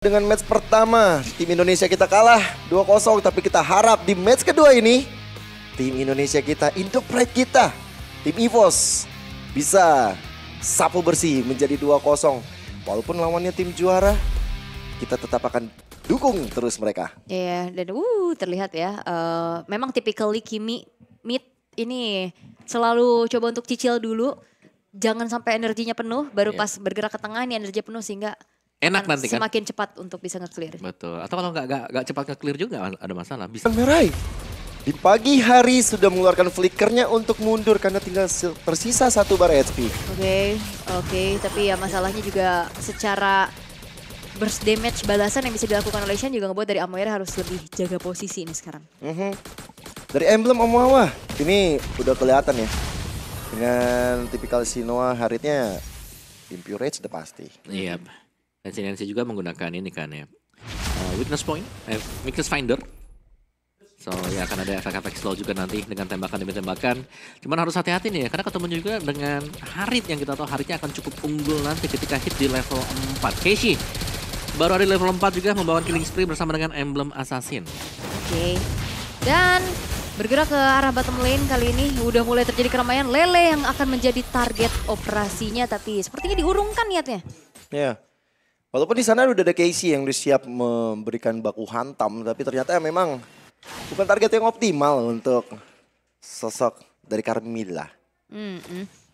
Dengan match pertama, tim Indonesia kita kalah 2-0, tapi kita harap di match kedua ini, tim Indonesia kita, Indo Pride kita, tim EVOS bisa sapu bersih menjadi 2-0. Walaupun lawannya tim juara, kita tetap akan dukung terus mereka. Iya, dan terlihat ya, memang typically Kimi mid ini selalu coba untuk cicil dulu. Jangan sampai energinya penuh, baru pas bergerak ke tengah ini energinya penuh sehingga enak nanti kan. Semakin cepat untuk bisa nge-clear. Betul. Atau kalau nggak cepat nge-clear juga ada masalah. Bisa. Merai di pagi hari sudah mengeluarkan flickernya untuk mundur karena tinggal tersisa 1 bar HP. Oke, tapi ya masalahnya juga secara burst damage balasan yang bisa dilakukan oleh Shen juga ngebuat dari Amoira harus lebih jaga posisi ini sekarang. Dari emblem Omawa, ini udah kelihatan ya. Dengan tipikal Sinoa Haritnya Impure Rage udah pasti. Iya. Dan Nancy juga menggunakan ini kan ya. Weakness point, weakness finder. So ya akan ada efek-efek slow juga nanti dengan tembakan demi tembakan. Cuman harus hati-hati nih ya, karena ketemu juga dengan Harit yang kita tahu Haritnya akan cukup unggul nanti ketika hit di level 4. Keishi baru ada di level 4 juga membawa killing spree bersama dengan emblem assassin. Oke. Dan bergerak ke arah bottom lane kali ini udah mulai terjadi keramaian. Lele yang akan menjadi target operasinya, tapi sepertinya diurungkan niatnya. Ya. Walaupun di sana udah ada Casey yang udah siap memberikan baku hantam, tapi ternyata memang bukan target yang optimal untuk sosok dari Carmilla.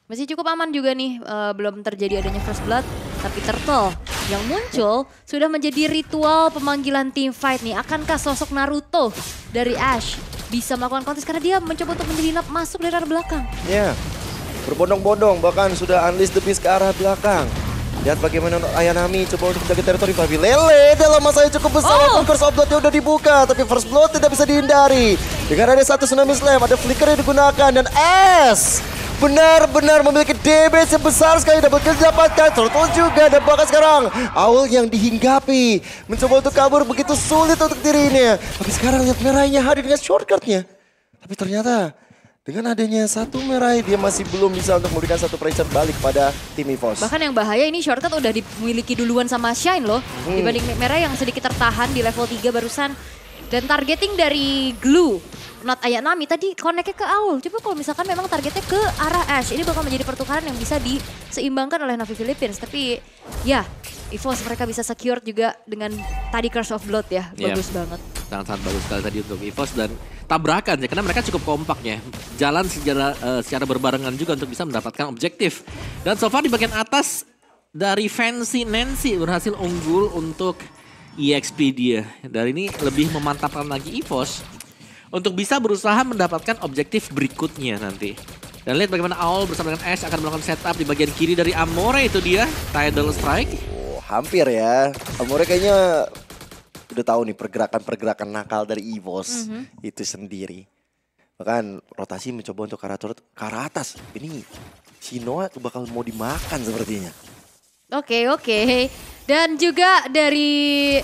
Masih cukup aman juga nih, belum terjadi adanya first blood, tapi Turtle yang muncul sudah menjadi ritual pemanggilan team fight nih. Akankah sosok Naruto dari Ash bisa melakukan kontes karena dia mencoba untuk menyelinap masuk dari arah belakang? Ya, berbondong-bondong bahkan sudah unleash the beast ke arah belakang. Lihat bagaimana Ayanami coba untuk menjaga teritori babi. Lele dalam masa yang cukup besar. Curse of Blood-nya udah dibuka, tapi First Blood tidak bisa dihindari. Dengan ada satu Tsunami Slam, ada flicker yang digunakan, dan S benar-benar memiliki damage yang besar sekali. Double kill didapatkan, Turtle juga, dan bahkan sekarang Owl yang dihinggapi. Mencoba untuk kabur begitu sulit untuk dirinya. Tapi sekarang lihat Merahnya hadir dengan shortcutnya. Tapi ternyata dengan adanya satu Merai, dia masih belum bisa untuk memberikan satu pressure balik pada tim EVOS. Bahkan yang bahaya ini shortcut udah dimiliki duluan sama Shine loh. Dibanding Merai yang sedikit tertahan di level 3 barusan. Dan targeting dari Glue, Not Ayanami tadi connect-nya ke Owl. Coba kalau misalkan memang targetnya ke arah Ash, ini bakal menjadi pertukaran yang bisa diseimbangkan oleh Navi Philippines. Tapi ya, EVOS mereka bisa secure juga dengan tadi Curse of Blood ya. Bagus banget. Sangat-sangat bagus sekali tadi untuk EVOS dan tabrakan ya, karena mereka cukup kompak ya. Jalan secara berbarengan juga untuk bisa mendapatkan objektif. Dan so far di bagian atas dari Fancy Nancy berhasil unggul untuk EXP dia. Dan ini lebih memantapkan lagi EVOS untuk bisa berusaha mendapatkan objektif berikutnya nanti. Dan lihat bagaimana Owl bersama dengan Ash akan melakukan setup di bagian kiri dari Amore itu dia. Tidal Strike. Hampir ya. Amore kayaknya udah tahu nih pergerakan-pergerakan nakal dari EVOS itu sendiri. Bahkan rotasi mencoba untuk ke arah atas. Ini Sinoa bakal mau dimakan sepertinya. Oke. Dan juga dari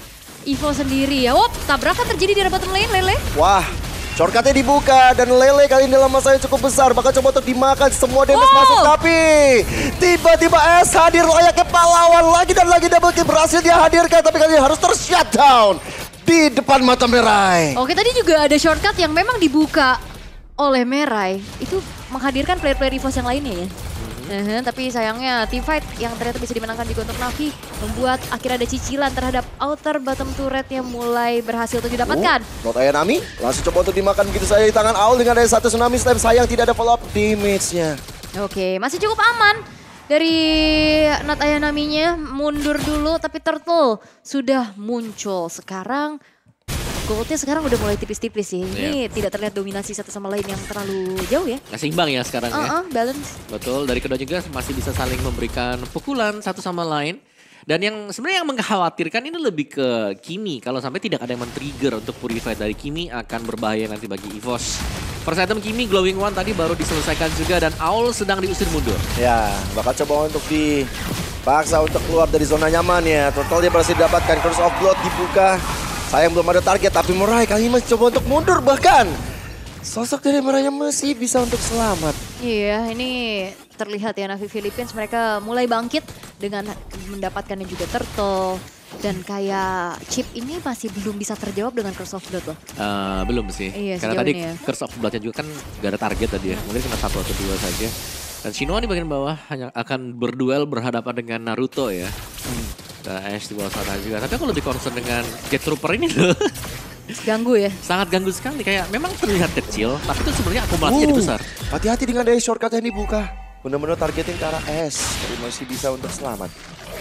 Evo sendiri ya. Tabrakan terjadi di arah bottom lane, Lele. Wah, shortcutnya dibuka dan Lele kali ini dalam masa yang cukup besar. Bakal coba untuk dimakan semua damage masuk. Tapi tiba-tiba S hadir layaknya pahlawan lagi dan lagi double kill berhasil dia hadirkan. Tapi kali ini harus ter-shutdown di depan mata Merai. Oke, tadi juga ada shortcut yang memang dibuka oleh Merai. Itu menghadirkan player-player EVOS yang lainnya ya. Tapi sayangnya team fight yang ternyata bisa dimenangkan juga untuk Navi membuat akhirnya ada cicilan terhadap outer bottom turret yang mulai berhasil untuk didapatkan. Not Ayanami langsung coba untuk dimakan begitu saja di tangan Owl dengan ada satu Tsunami Slam. Sayang tidak ada follow up damage-nya. Oke, masih cukup aman dari Not Ayanami-nya. Mundur dulu tapi Turtle sudah muncul. Sekarang goldnya sekarang udah mulai tipis-tipis sih. Ini tidak terlihat dominasi satu sama lain yang terlalu jauh ya. Nggak seimbang ya sekarang ya. Balance. Betul, dari kedua juga masih bisa saling memberikan pukulan satu sama lain. Dan yang sebenarnya yang mengkhawatirkan ini lebih ke Kimi. Kalau sampai tidak ada yang men-trigger untuk Purify dari Kimi akan berbahaya nanti bagi EVOS. First item Kimi Glowing One tadi baru diselesaikan juga dan Owl sedang diusir mundur. Ya, bakal coba untuk dipaksa untuk keluar dari zona nyaman ya. Total dia berhasil dapatkan Curse of Blood dibuka. Sayang belum ada target, tapi Merai kali ini masih coba untuk mundur. Bahkan sosok dari Merai masih bisa untuk selamat. Iya, ini terlihat ya Navi Philippines mereka mulai bangkit dengan mendapatkan juga Turtle. Dan kayak chip ini masih belum bisa terjawab dengan Curse of Blood loh. Belum sih. Iya, Karena sejauh tadi ini ya. Curse of Blood-nya juga kan gak ada target tadi ya. Mungkin cuma 1 atau 2 saja. Dan Shinoa di bagian bawah hanya akan berduel berhadapan dengan Naruto ya. Dan Ash di bawah sana juga. Tapi aku lebih concern dengan Jet Trooper ini loh. Ganggu ya. Sangat ganggu sekali. Kayak memang terlihat kecil, tapi itu sebenarnya akumulasinya jadi besar. Hati-hati dengan dari shortcut yang dibuka. Benar-benar targetin ke arah S. Tapi masih bisa untuk selamat.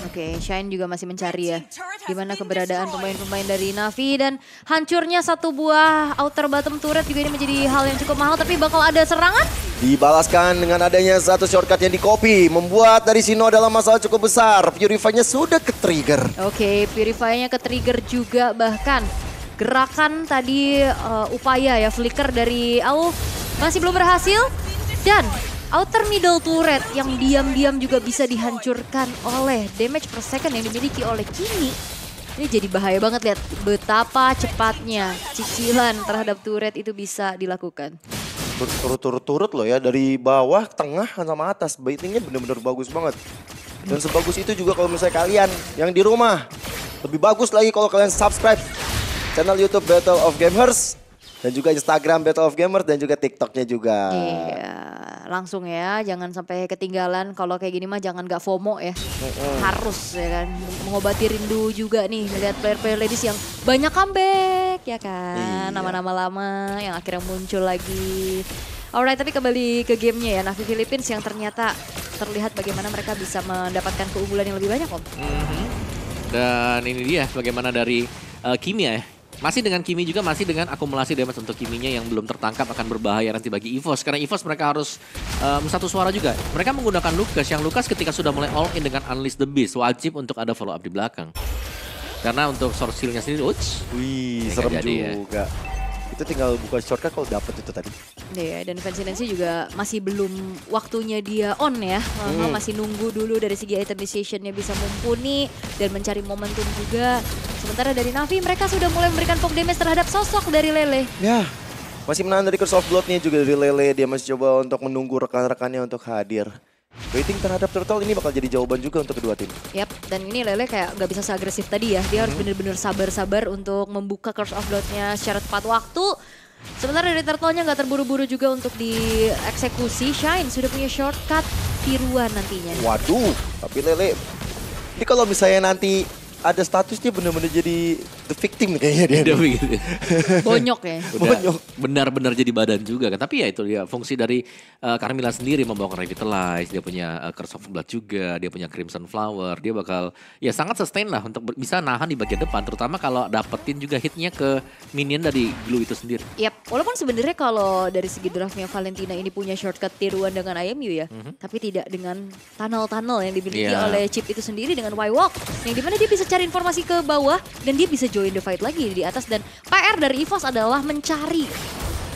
Oke, Shine juga masih mencari ya. Gimana keberadaan pemain-pemain dari Navi. Dan hancurnya satu buah outer bottom turret juga ini menjadi hal yang cukup mahal. Tapi bakal ada serangan. Dibalaskan dengan adanya satu shortcut yang di-copy. Membuat dari Sino dalam masalah cukup besar. Purify-nya sudah ke-trigger. Oke, Purify-nya ke-trigger juga bahkan. Gerakan tadi upaya ya flicker dari Aul masih belum berhasil. Dan outer middle turret yang diam-diam juga bisa dihancurkan oleh damage per second yang dimiliki oleh Kimi. Ini jadi bahaya banget, lihat betapa cepatnya cicilan terhadap turret itu bisa dilakukan. Turut-turut loh ya, dari bawah, tengah, sama atas. Baitingnya bener-bener bagus banget. Dan sebagus itu juga kalau misalnya kalian yang di rumah. Lebih bagus lagi kalau kalian subscribe channel YouTube Battle of Gamers. Dan juga Instagram Battle of Gamers dan juga TikToknya juga. Iya, langsung ya, jangan sampai ketinggalan. Kalau kayak gini mah jangan gak FOMO ya. Harus ya kan, mengobati rindu juga nih melihat player-player ladies yang banyak comeback ya kan. Iya. Nama-nama lama yang akhirnya muncul lagi. Alright, tapi kembali ke gamenya ya, Navi Philippines yang ternyata terlihat bagaimana mereka bisa mendapatkan keunggulan yang lebih banyak, Om. Dan ini dia bagaimana dari Kimi ya. Masih dengan Kimi juga, masih dengan akumulasi damage untuk Kiminya yang belum tertangkap akan berbahaya nanti bagi EVOS. Karena EVOS mereka harus satu suara juga. Mereka menggunakan Lucas, yang Lucas ketika sudah mulai all in dengan Unleash the Beast, wajib untuk ada follow up di belakang. Karena untuk source heal-nya sendiri, Wih, ya, serem nggak jadi juga. Itu tinggal buka shortcut kalau dapet itu tadi. Iya, dan Fancy Nancy juga masih belum waktunya dia on ya. Masih nunggu dulu dari segi itemization-nya bisa mumpuni dan mencari momentum juga. Sementara dari Navi mereka sudah mulai memberikan poke damage terhadap sosok dari Lele. Ya, masih menahan dari Curse of Blood-nya juga dari Lele. Dia masih coba untuk menunggu rekan-rekannya untuk hadir. Waiting terhadap Turtle ini bakal jadi jawaban juga untuk kedua tim. Yap, dan ini Lele kayak nggak bisa seagresif tadi ya. Dia harus bener-bener sabar-sabar untuk membuka Curse of Blood-nya secara tepat waktu. Sementara dari Turtle-nya nggak terburu-buru juga untuk dieksekusi. Shine sudah punya shortcut tiruan nantinya. Waduh, tapi Lele. Ini kalau misalnya nanti ada statusnya bener-bener jadi the victim kayaknya dia. Udah begitu. Bonyok ya. Udah benar-benar jadi badan juga kan. Tapi ya itu dia fungsi dari Carmilla sendiri membawa Revitalize. Dia punya Curse of Blood juga. Dia punya Crimson Flower. Dia bakal ya sangat sustain lah untuk bisa nahan di bagian depan. Terutama kalau dapetin juga hitnya ke minion dari Glue itu sendiri. Yap, walaupun sebenarnya kalau dari segi draftnya Valentina ini punya shortcut tiruan dengan IMU ya. Tapi tidak dengan tunnel-tunnel yang dimiliki Iya. oleh Chip itu sendiri dengan Y-Walk. Yang dimana dia bisa cari informasi ke bawah dan dia bisa join the fight lagi di atas. Dan PR dari EVOS adalah mencari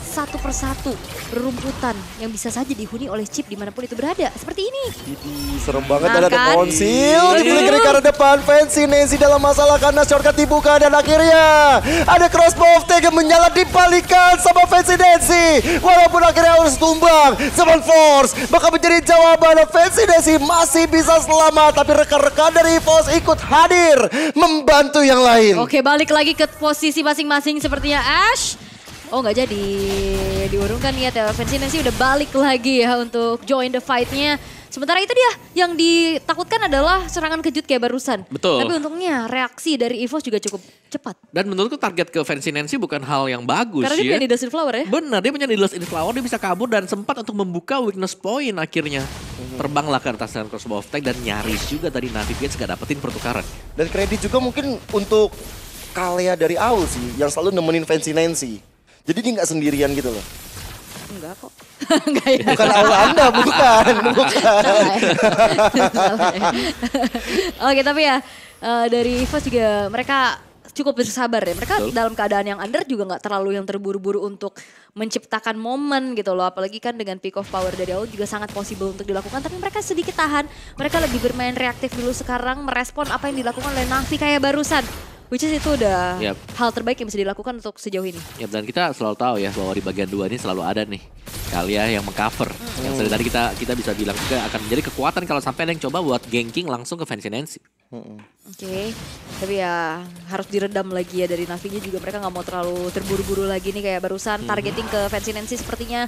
satu persatu rerumputan yang bisa saja dihuni oleh Chip dimanapun itu berada. Seperti ini. Ini serem banget Nah, dan ada kan? konsil dibeli ke arah depan. Fancy Nancy dalam masalah karena shortcut dibuka dan akhirnya ada crossbow of Tag yang menyala dibalikan sama Fancy Nancy. Walaupun akhirnya harus tumbang, Seven Force bakal menjadi jawaban. Fancy Nancy masih bisa selamat, tapi rekan-rekan dari EVOS ikut hadir membantu yang lain. Oke, balik lagi ke posisi masing-masing sepertinya Ash. Oh, nggak jadi diurungkan niat ya. Fancy Nancy udah balik lagi ya untuk join the fight-nya. Sementara itu dia yang ditakutkan adalah serangan kejut kayak barusan. Betul. Tapi untungnya reaksi dari EVOS juga cukup cepat. Dan menurutku target ke Fancy Nancy bukan hal yang bagus Karena dia ya. punya Needle Flower ya. Benar, dia punya Needless in Flower, dia bisa kabur dan sempat untuk membuka weakness point akhirnya. Terbanglah ke atas dengan crossbow of Tag dan nyaris juga tadi Navi Gates gak dapetin pertukaran. Dan kredit juga mungkin untuk Kalea dari Aul sih, yang selalu nemenin Fancy Nancy. Jadi dia nggak sendirian gitu loh. Enggak kok. Enggak ya. Bukan Aul Anda, bukan. Salah ya. Oke, tapi ya dari EVOS juga mereka cukup bersabar ya. Mereka dalam keadaan yang under juga nggak terlalu yang terburu-buru untuk menciptakan momen gitu loh. Apalagi kan dengan peak of power dari Aul juga sangat possible untuk dilakukan. Tapi mereka sedikit tahan. Mereka lebih bermain reaktif dulu sekarang. Merespon apa yang dilakukan oleh Navi kayak barusan. Which is itu udah Yap. hal terbaik yang bisa dilakukan untuk sejauh ini. Ya, dan kita selalu tahu ya bahwa di bagian 2 ini selalu ada nih Kalia yang mengcover. Yang dari tadi kita bisa bilang juga akan menjadi kekuatan kalau sampai ada yang coba buat ganking langsung ke Fancy Nancy. Oke, tapi ya harus diredam lagi ya dari Navinya juga, mereka nggak mau terlalu terburu-buru lagi nih kayak barusan targeting ke Fancy Nancy sepertinya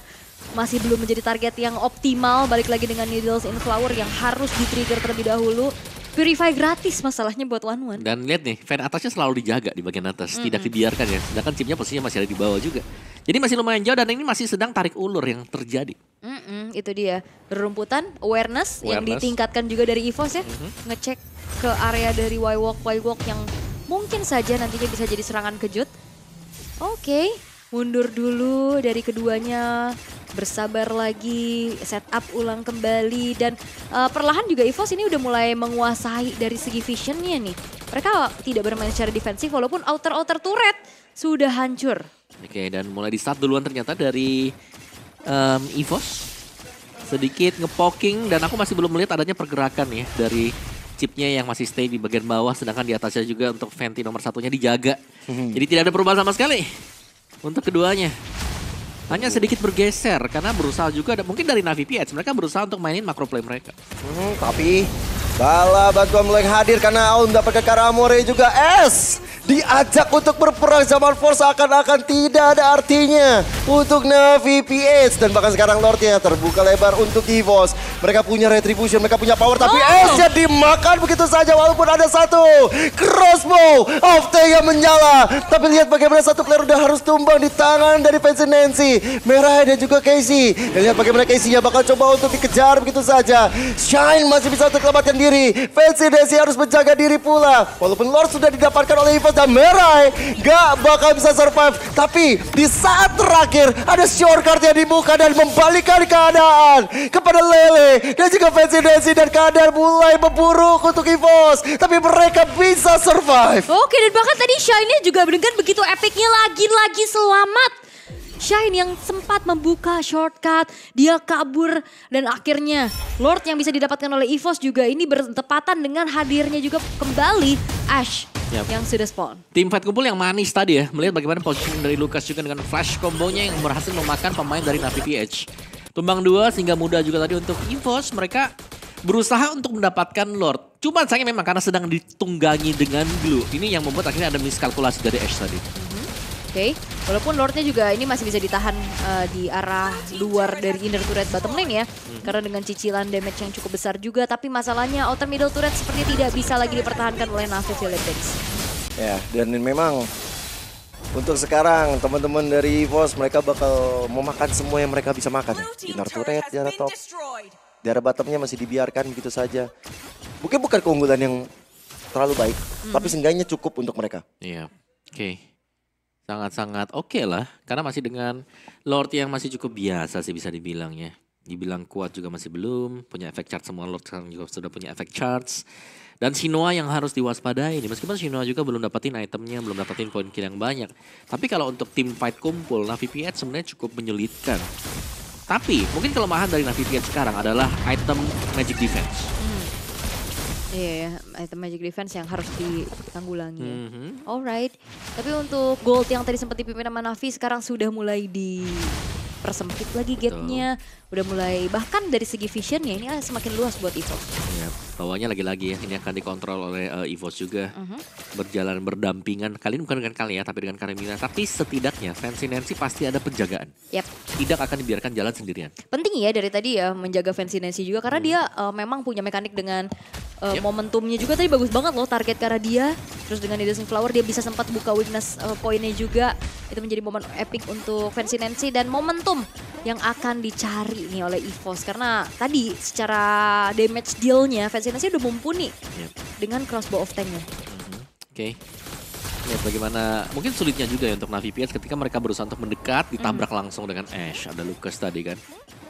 masih belum menjadi target yang optimal. Balik lagi dengan Needles in Flower yang harus di-trigger terlebih dahulu. Purify gratis masalahnya buat One. Dan lihat nih, fan atasnya selalu dijaga di bagian atas, tidak dibiarkan ya. Sedangkan chipnya posisinya masih ada di bawah juga. Jadi masih lumayan jauh dan ini masih sedang tarik ulur yang terjadi. Itu dia, berrumputan, awareness yang ditingkatkan juga dari EVOS ya. Ngecek ke area dari Y-Walk yang mungkin saja nantinya bisa jadi serangan kejut. Oke, mundur dulu dari keduanya. Bersabar lagi, setup ulang kembali. Dan perlahan juga EVOS ini udah mulai menguasai dari segi visionnya nih. Mereka tidak bermain secara defensif walaupun outer turret sudah hancur. Oke, dan mulai di start duluan ternyata dari EVOS. Sedikit ngepoking dan aku masih belum melihat adanya pergerakan ya dari chipnya yang masih stay di bagian bawah. Sedangkan di atasnya juga untuk Fenty nomor satunya dijaga. Jadi tidak ada perubahan sama sekali untuk keduanya. Hanya sedikit bergeser karena berusaha juga, mungkin dari Navi PH mereka berusaha untuk mainin macro play mereka. Tapi bala bantuan mulai hadir karena Aul mendapatkan Karamore juga. Diajak untuk berperang zaman Force akan tidak ada artinya untuk Navi PH. Dan bahkan sekarang Lordnya terbuka lebar untuk EVOS. Mereka punya retribution, mereka punya power. Tapi S-nya dimakan begitu saja walaupun ada satu crossbow of yang menyala. Tapi lihat bagaimana satu player udah harus tumbang di tangan dari Fancy Nancy. Merah dan juga Casey. Dan lihat bagaimana Casey-nya bakal coba untuk dikejar begitu saja. Shine masih bisa untuk selamatkan diri. Fancy Nancy harus menjaga diri pula. Walaupun Lord sudah didapatkan oleh EVOS dan Merai gak bakal bisa survive. Tapi di saat terakhir ada shortcut yang dibuka dan membalikkan keadaan kepada Lele dan juga Fancy Nancy. Dan keadaan mulai memburuk untuk EVOS. Tapi mereka bisa survive. Oke, dan bahkan tadi Shine-nya juga dengan begitu epicnya lagi selamat. Shine yang sempat membuka shortcut, dia kabur dan akhirnya Lord yang bisa didapatkan oleh EVOS juga ini bertepatan dengan hadirnya juga kembali Ashe yang sudah spawn. Tim fight kumpul yang manis tadi ya, melihat bagaimana positioning dari Lucas juga dengan flash kombonya yang berhasil memakan pemain dari Navi PH. Tumbang 2 sehingga mudah juga tadi untuk EVOS, mereka berusaha untuk mendapatkan Lord. Cuma sayangnya memang karena sedang ditunggangi dengan Glue. Ini yang membuat akhirnya ada miskalkulasi dari Ashe tadi. Oke, walaupun Lordnya juga ini masih bisa ditahan di arah luar dari inner turret bottom lane ya. Karena dengan cicilan damage yang cukup besar juga. Tapi masalahnya outer middle turret seperti tidak bisa lagi dipertahankan oleh Navi Philippines. Ya, dan memang untuk sekarang teman-teman dari EVOS mereka bakal memakan semua yang mereka bisa makan. Inner turret, di arah top. Di arah bottomnya masih dibiarkan begitu saja. Mungkin bukan keunggulan yang terlalu baik. Tapi seenggaknya cukup untuk mereka. Iya, oke. Sangat-sangat oke lah, karena masih dengan Lord yang masih cukup biasa sih bisa dibilang ya. Dibilang kuat juga masih belum, punya efek charge semua Lord sekarang juga sudah punya efek charge. Dan Shinoa yang harus diwaspadai, meskipun Shinoa juga belum dapetin itemnya, belum dapetin poin kill yang banyak. Tapi kalau untuk tim fight kumpul, Navi PH sebenarnya cukup menyulitkan. Tapi mungkin kelemahan dari Navi PH sekarang adalah item Magic Defense. Iya, item Magic Defense yang harus ditanggulangi. Alright, tapi untuk gold yang tadi sempat dipimpin sama Navi sekarang sudah mulai dipersempit lagi gapnya. Udah mulai, bahkan dari segi visionnya ini semakin luas buat EVOS. Ya, bawahnya lagi-lagi ya, ini akan dikontrol oleh EVOS juga. Berjalan berdampingan, kali ini bukan dengan Kalia tapi dengan Karimina. Tapi setidaknya Fancy Nancy pasti ada penjagaan. Tidak akan dibiarkan jalan sendirian. Penting ya dari tadi ya menjaga Fancy Nancy juga karena dia memang punya mekanik dengan momentumnya juga tadi bagus banget loh, target ke arah dia. Terus dengan Needles in Flower dia bisa sempat buka weakness poinnya juga. Itu menjadi momen epic untuk Fancy Nancy dan momentum yang akan dicari nih oleh EVOS. Karena tadi secara damage dealnya Fancy Nancy udah mumpuni dengan crossbow of tanknya. Oke. Lihat bagaimana, mungkin sulitnya juga ya untuk Navi PH ketika mereka berusaha untuk mendekat, ditabrak langsung dengan Ashe. Ada Lucas tadi kan,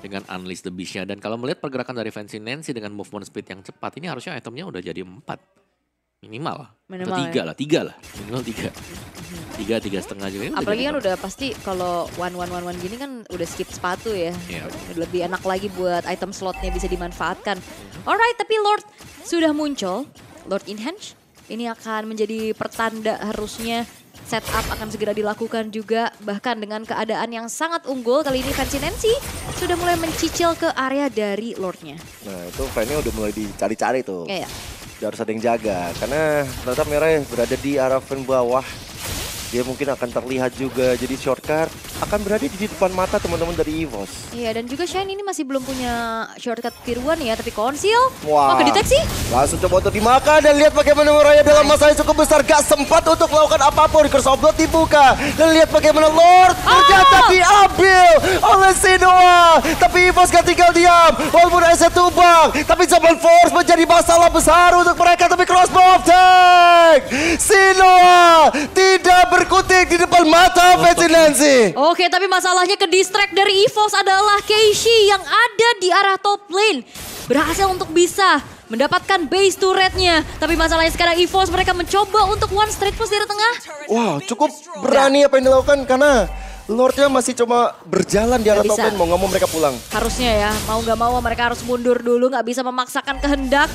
dengan Unleash the Beast-nya. Dan kalau melihat pergerakan dari Fancy Nancy dengan movement speed yang cepat, ini harusnya itemnya udah jadi 4. Minimal atau 3 lah, 3 lah. Minimal 3. 3,5 juga. Apalagi kan udah pasti kalau 1-1-1-1 gini kan udah skip sepatu ya. Lebih enak lagi buat item slotnya bisa dimanfaatkan. Alright, tapi Lord sudah muncul. Lord in hand. Ini akan menjadi pertanda harusnya setup akan segera dilakukan juga. Bahkan dengan keadaan yang sangat unggul, kali ini Fancy Nancy sudah mulai mencicil ke area dari Lordnya. Nah itu fan-nya udah mulai dicari-cari tuh. Iya. Harus ada yang jaga. Karena ternyata Merah berada di arah fan bawah. Dia mungkin akan terlihat juga. Jadi shortcut akan berada di depan mata teman-teman dari EVOS. Iya, dan juga Shine ini masih belum punya shortcut tiruan ya, tapi konsil. Wah. Oh, kedeteksi? Langsung coba untuk dimakan dan lihat bagaimana Meraya dalam masa yang cukup besar. Gak sempat untuk melakukan apapun. Curse of Blood dibuka. Dan lihat bagaimana Lord ternyata diambil oleh Sinoa. Tapi EVOS gak tinggal diam. Walaupun Ace tumbang. Tapi Zaman Force menjadi masalah besar untuk mereka. Tapi crossbow of tank. Sinoa tidak berkutik di depan mata Fancy Nancy. Oke, tapi masalahnya ke distract dari EVOS adalah Keishi yang ada di arah top lane. Berhasil untuk bisa mendapatkan base turretnya. Tapi masalahnya sekarang EVOS mereka mencoba untuk one straight push dari tengah. Wow, cukup berani apa yang dilakukan karena Lordnya masih cuma berjalan di arah Nggak top bisa. lane. Mau nggak mau mereka pulang. Harusnya ya, mau nggak mau mereka harus mundur dulu, nggak bisa memaksakan kehendak.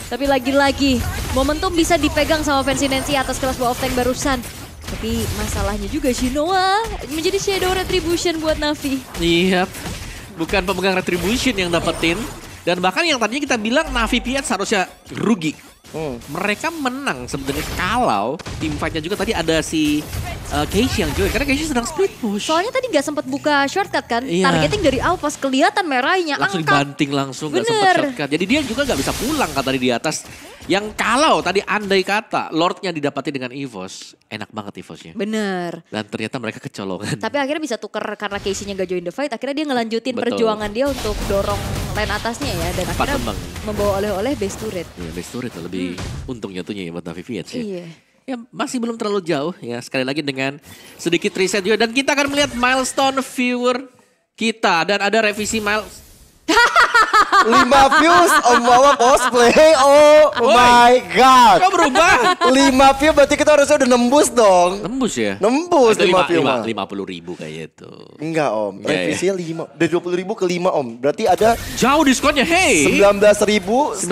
Tapi lagi-lagi, momentum bisa dipegang sama Fancy Nancy atas kelas bawah tank barusan. Tapi masalahnya juga Shinoa menjadi shadow retribution buat Navi. Iya, bukan pemegang retribution yang dapetin. Dan bahkan yang tadinya kita bilang Navi PH seharusnya rugi. Mereka menang sebenarnya kalau tim fight-nya juga tadi ada si Keishi yang join. Karena Keishi sedang split push. Soalnya tadi nggak sempat buka shortcut kan, Iya. targeting dari awal pas kelihatan merahnya Langsung angkat. dibanting langsung, gak Bener. sempat shortcut. Jadi dia juga gak bisa pulang kan tadi di atas. Yang kalau tadi andai kata Lordnya didapati dengan EVOS, enak banget EVOSnya. Bener. Dan ternyata mereka kecolongan. Tapi akhirnya bisa tuker karena Casey-nya gak join the fight. Akhirnya dia ngelanjutin Betul. perjuangan dia untuk dorong lane atasnya ya. Dan Empat akhirnya kembang. membawa oleh-oleh base turret. Iya, base turret lebih untung jatuhnya ya buat Navi PH ya. Iya. Ya masih belum terlalu jauh ya, sekali lagi dengan sedikit reset juga. Dan kita akan melihat milestone viewer kita. Dan ada revisi milestone. 5 views Om Wawa cosplay. Oh my god. Kok berubah? 5 view berarti kita harusnya udah nembus dong. Tembus ya? Nembus Itu 5 view mah. 50.000 kayaknya itu. Enggak Om, Iya, revisinya 5. Dari 20.000 ke 5 Om. Berarti ada Jauh diskonnya, hey. 19.995.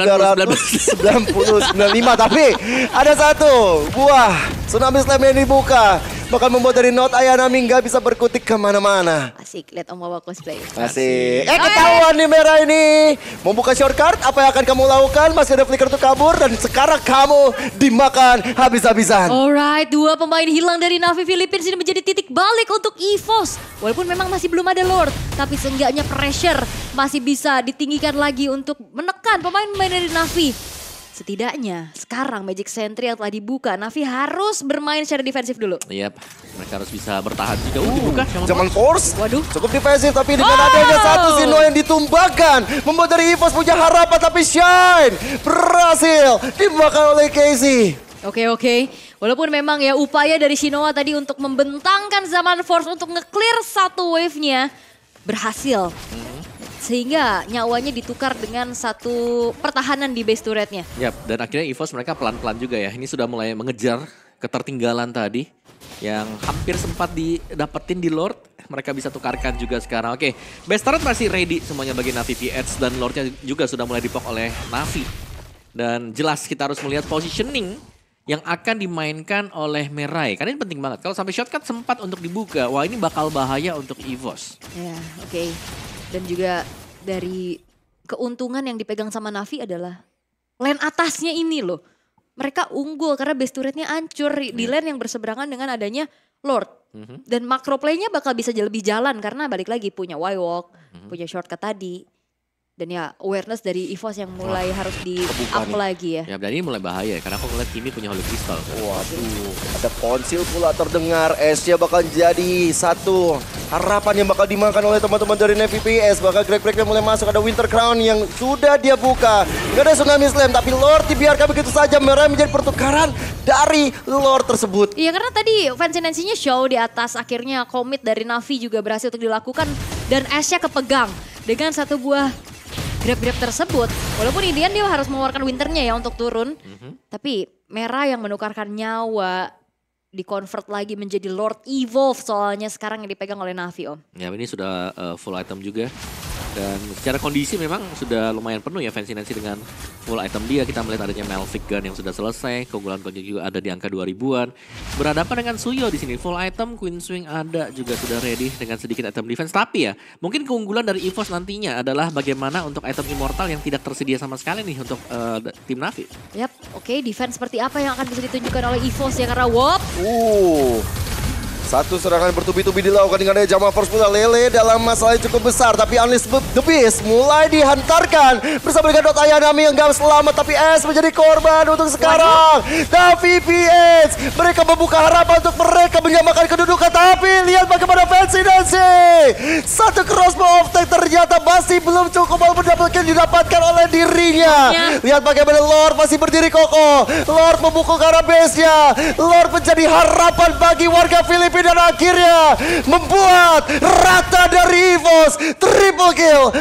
Tapi ada satu buah Tsunami Slam yang dibuka. Bakal membuat dari Not Ayanami nggak bisa berkutik kemana-mana. Asik, lihat Om Wawa cosplay. Asik. Ketahuan nih Merah ini. Mau buka shortcut, apa yang akan kamu lakukan? Masih ada flicker untuk kabur dan sekarang kamu dimakan habis-habisan. Alright, dua pemain hilang dari Navi Philippines ini menjadi titik balik untuk EVOS. Walaupun memang masih belum ada Lord, tapi seenggaknya pressure masih bisa ditinggikan lagi untuk menekan pemain-pemain dari Navi. Setidaknya sekarang Magic Sentry yang telah dibuka, Navi harus bermain secara defensif dulu. Yap, mereka harus bisa bertahan juga. Dibuka sama Zaman Force Waduh. cukup defensif tapi dengan adanya satu Sino yang ditumbangkan membuat dari EVOS punya harapan tapi Shine berhasil dimakan oleh Casey. Oke. Walaupun memang ya upaya dari Shinoa tadi untuk membentangkan Zaman Force untuk nge-clear satu wave-nya berhasil. Sehingga nyawanya ditukar dengan satu pertahanan di base turretnya. Yap, dan akhirnya EVOS mereka pelan-pelan juga ya. Ini sudah mulai mengejar ketertinggalan tadi. Yang hampir sempat didapetin di Lord. Mereka bisa tukarkan juga sekarang. Oke, base turret masih ready semuanya bagi Navi PH. Dan Lordnya juga sudah mulai dipok oleh Navi. Dan jelas kita harus melihat positioning yang akan dimainkan oleh Merai. Karena ini penting banget. Kalau sampai shortcut sempat untuk dibuka, wah ini bakal bahaya untuk EVOS. Ya, oke. Dan juga dari keuntungan yang dipegang sama Navi adalah lane atasnya ini loh. Mereka unggul karena base turretnya hancur di lane yang berseberangan dengan adanya Lord. Dan macro play-nya bakal bisa lebih jalan karena balik lagi punya Y-Walk, punya shortcut tadi. Dan ya awareness dari EVOS yang mulai harus di-up lagi ya. Ya, dan ini mulai bahaya karena aku ngeliat Kimi punya Holy Crystal. Waduh, ada konsil pula terdengar. S-nya bakal jadi satu harapan yang bakal dimakan oleh teman-teman dari Navi PS. Bakal Greg-Gregnya mulai masuk, ada Winter Crown yang sudah dia buka. Gak ada Tsunami Slam, tapi Lord dibiarkan begitu saja. Merah menjadi pertukaran dari Lord tersebut. Iya karena tadi Fancy Nancy-nya show di atas, akhirnya komit dari Navi juga berhasil untuk dilakukan. Dan Ash-nya kepegang dengan satu buah grab-grab tersebut. Walaupun Indian dia harus mengeluarkan winternya ya untuk turun. Tapi Merah yang menukarkan nyawa di-convert lagi menjadi Lord Evolve soalnya sekarang yang dipegang oleh Navi Om. Ya ini sudah full item juga. Dan secara kondisi memang sudah lumayan penuh ya Fancy Nancy dengan full item dia. Kita melihat adanya Malphite Gun yang sudah selesai. Keunggulan Kojek juga ada di angka 2000-an. Berhadapan dengan Suyo di sini. Full item, Queen Swing ada juga sudah ready dengan sedikit item defense. Tapi ya, mungkin keunggulan dari EVOS nantinya adalah bagaimana untuk item Immortal yang tidak tersedia sama sekali nih untuk tim Navi. Yap, oke, defense seperti apa yang akan bisa ditunjukkan oleh EVOS ya, karena WOP. Satu serangan bertubi-tubi dilakukan dengan Jamal First Blood. Lele dalam masalah yang cukup besar, tapi Unleash the Beast mulai dihantarkan bersama dengan Ayanami yang gak selamat, tapi S menjadi korban untuk sekarang. Tapi PH mereka membuka harapan untuk mereka menyamakan kedudukan, tapi lihat bagaimana Fancy Nancy. Satu crossbow of tank ternyata masih belum cukup walaupun didapatkan oleh dirinya. Lihat bagaimana Lord masih berdiri kokoh. Lord memukul ke arah base-nya. Lord menjadi harapan bagi warga Filipina. Dan akhirnya membuat rata dari EVOS triple kill